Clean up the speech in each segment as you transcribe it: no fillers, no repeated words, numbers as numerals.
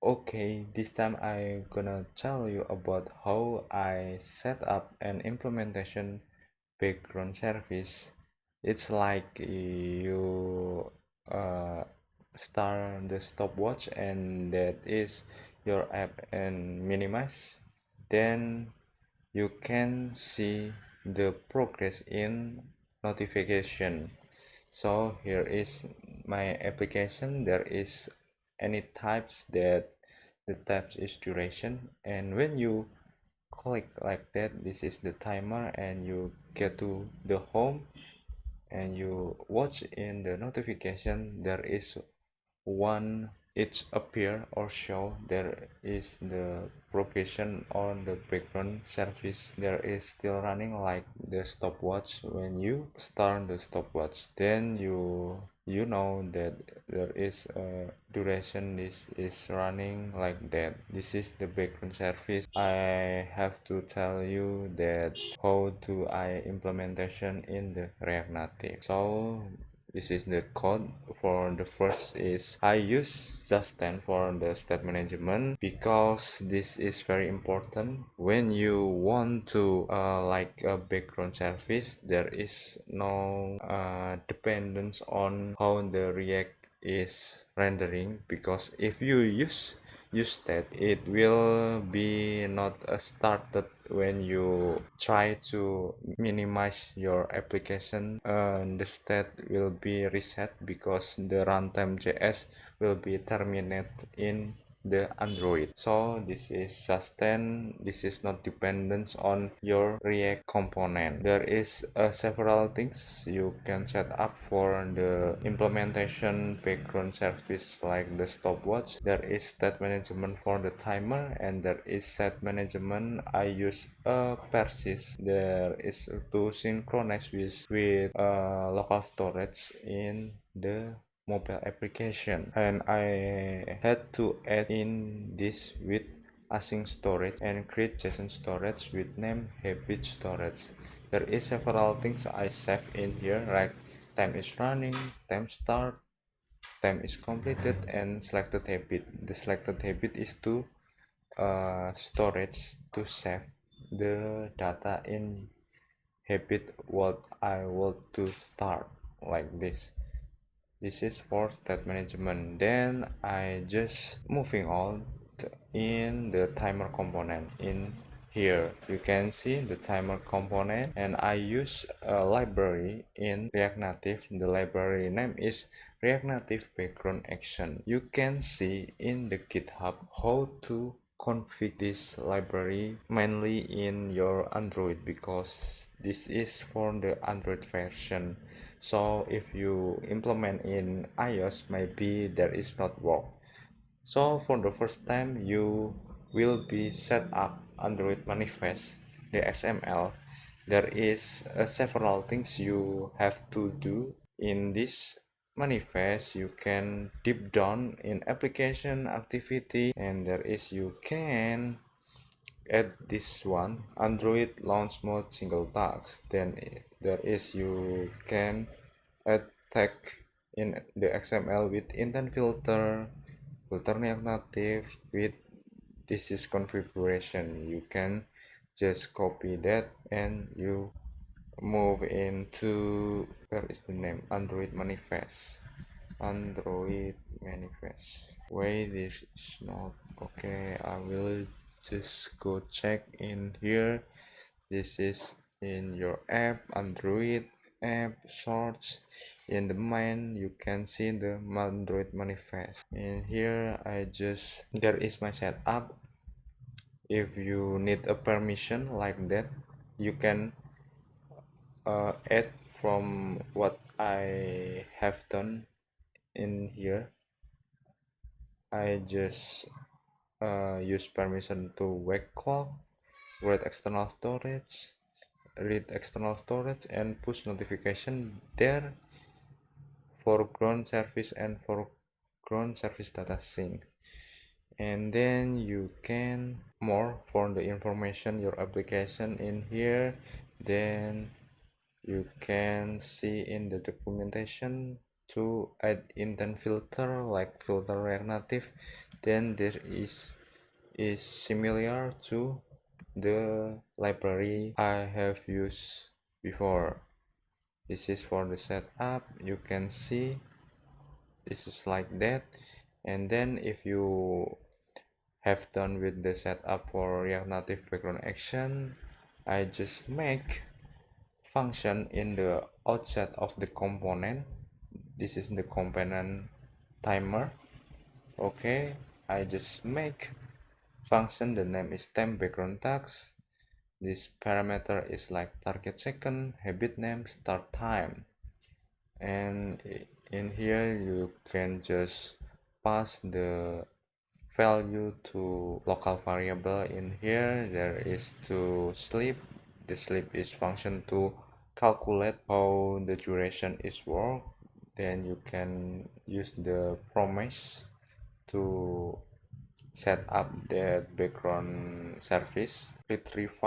Okay, this time I'm gonna tell you about how I set up an implementation background service. It's like you uh, start the stopwatch and that is your app and minimize. Then you can see the progress in notification. So here is my application. There is any types that the types is duration, and when you click like that, this is the timer, and you get to the home and you watch in the notification. There is one, it's appear or show there is the progression on the background service. There is still running like the stopwatch. When you start the stopwatch, then you know that there is a duration. This is running like that. This is the background service. I have to tell you that how do I implementation in the React Native. So this is the code. For the first is I use Just10 for the state management because this is very important. When you want to like a background service, there is no dependence on how the React is rendering, because if you use that, it will be not started when you try to minimize your application. The state will be reset because the runtime JS will be terminated in the Android. So this is sustain. This is not dependent on your React component. There is several things you can set up for the implementation background service, like the stopwatch. There is state management for the timer, and there is state management. I use a persist. There is to synchronize with local storage in the mobile application, and I had to add in this with async storage and create JSON storage with name habit storage. There is several things I save in here, like time is running, time start, time is completed, and selected habit. The selected habit is to storage to save the data in habit what I want to start, like this. This is for state management. Then I just moving on in the timer component. In here you can see the timer component, and I use a library in React Native. The library name is React Native background action. You can see in the GitHub how to config this library, mainly in your Android, because this is for the Android version. So if you implement in iOS, maybe there is not work. So for the first time, you will be set up Android manifest, the XML. There is several things you have to do in this manifest. You can deep down in application activity, and there is you can add this one, Android launch mode single task. Then there is you can add tag in the XML with intent filter, filter React Native with this is configuration. You can just copy that and you move into, where is the name, Android manifest. Android manifest. Wait, this is not okay. I will just go check in here. This is in your app, Android app, search. In the main, you can see the Android manifest. In here, there is my setup. If you need a permission like that, you can add from what I have done in here. I just use permission to wake clock, read external storage, and push notification there, foreground service and foreground service data sync. And then you can more for the information your application in here. Then you can see in the documentation to add intent filter like filter React Native, then there is similar to the library I have used before. This is for the setup. You can see this is like that. And then if you have done with the setup for React Native background action, I just make function in the outset of the component. This is the component timer. Okay, I just make function, the name is temp background task. This parameter is like target second, habit name, start time. And in here you can just pass the value to local variable. In here there is to sleep. The sleep is function to calculate how the duration is work. Then you can use the promise to set up the background service, retrieve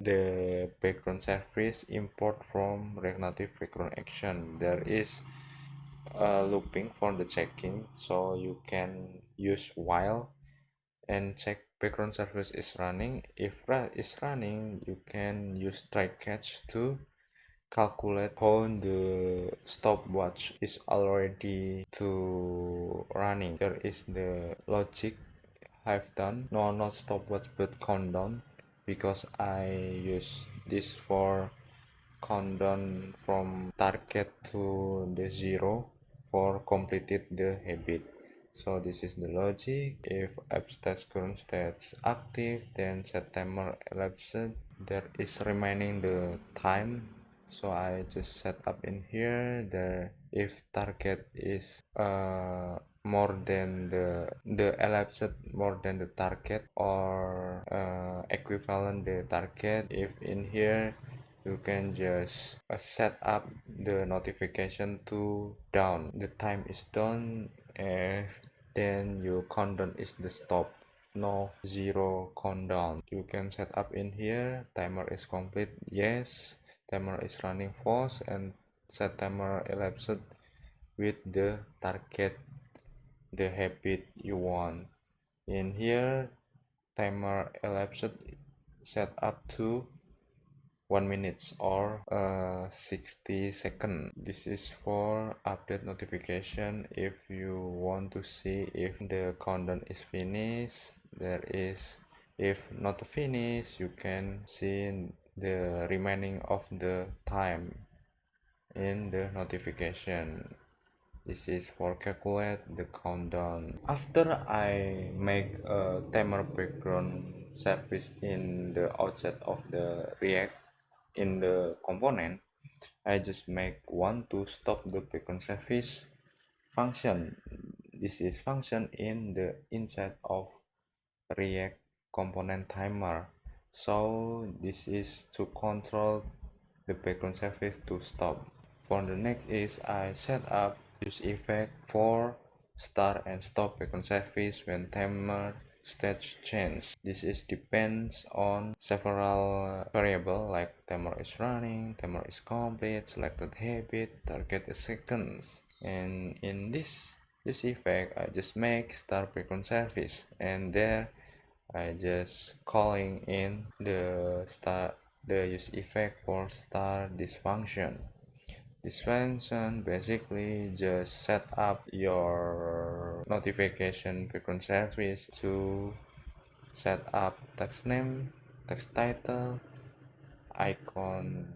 the background service, import from React Native background action. There is looping for the checking, so you can use while and check background service is running. If is running, you can use try catch to calculate how the stopwatch is already to running. There is the logic I've done, no, not stopwatch but countdown, because I use this for countdown from target to the zero for completed the habit. So this is the logic. If app stats current stats active, then set timer elapsed. There is remaining the time, so I just set up in here. There, if target is more than the elapsed more than the target, or equivalent the target, if in here you can just set up the notification to down, the time is done, and then your countdown is the stop, no zero countdown. You can set up in here timer is complete, yes, timer is running fast, and set timer elapsed with the target, the habit you want. In here timer elapsed set up to 1 minute or 60 seconds. This is for update notification. If you want to see if the countdown is finished, there is, if not finished, you can see the remaining of the time in the notification. This is for calculate the countdown. After I make a timer background service in the outset of the React in the component, I just make one to stop the background service function. This is function in the inside of React component timer. So this is to control the background service to stop. For the next is I set up use effect for start and stop background service when timer stage change. This is depends on several variable like timer is running, timer is complete, selected habit, target is seconds. And in this use effect, I just make start background service, and there I just calling in the use effect for start this function. This function basically just set up your notification background service to set up text name, text title, icon,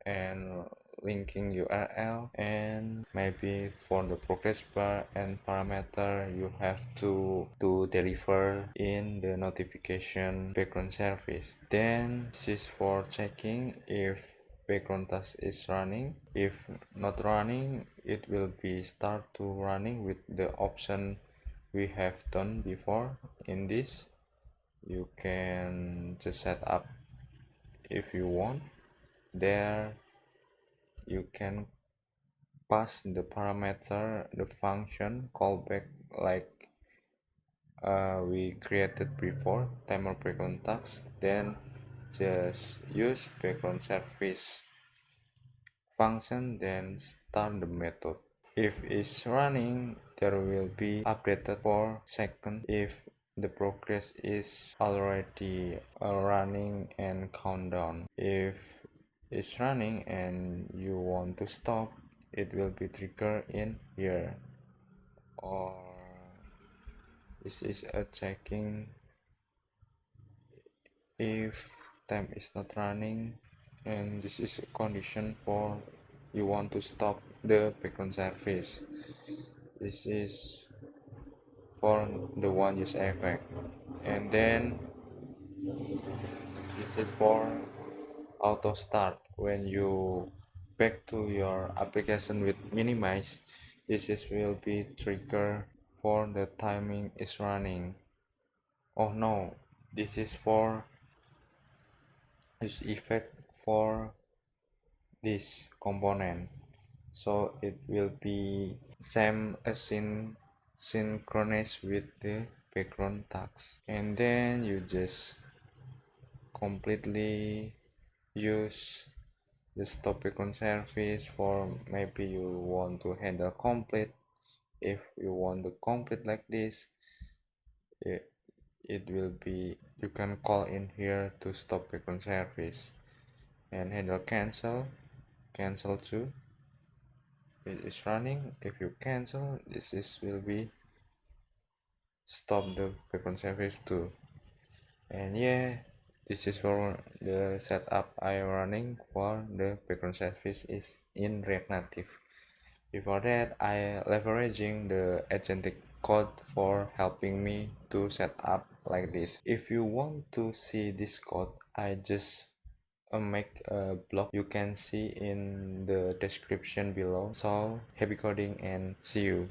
and linking URL, and maybe for the progress bar and parameter you have to deliver in the notification background service. Then this is for checking if background task is running. If not running, it will be start to running with the option we have done before. In this you can just set up if you want. There you can pass the parameter, the function callback like we created before, timer background task. Then just use background service function, then start the method. If it's running, there will be updated for second if the progress is already running and countdown. If it's running and you want to stop, it will be triggered in here. Or this is a checking if time is not running, and this is a condition for you want to stop the background service. This is for the one use effect, and then this is for auto start. When you back to your application with minimize, this is will be trigger for the timing is running. Oh no, this is for use effect for this component, so it will be same as synchronous with the background task. And then you just completely use the stop background service for maybe you want to handle complete. If you want to complete like this, it, it will be you can call in here to stop background service and handle cancel too. It is running. If you cancel, this is will be stop the background service too. And yeah, this is for the setup I running for the background service is in React Native. Before that, I leveraging the agentic code for helping me to set up like this. If you want to see this code, I just make a blog you can see in the description below. So happy coding and see you.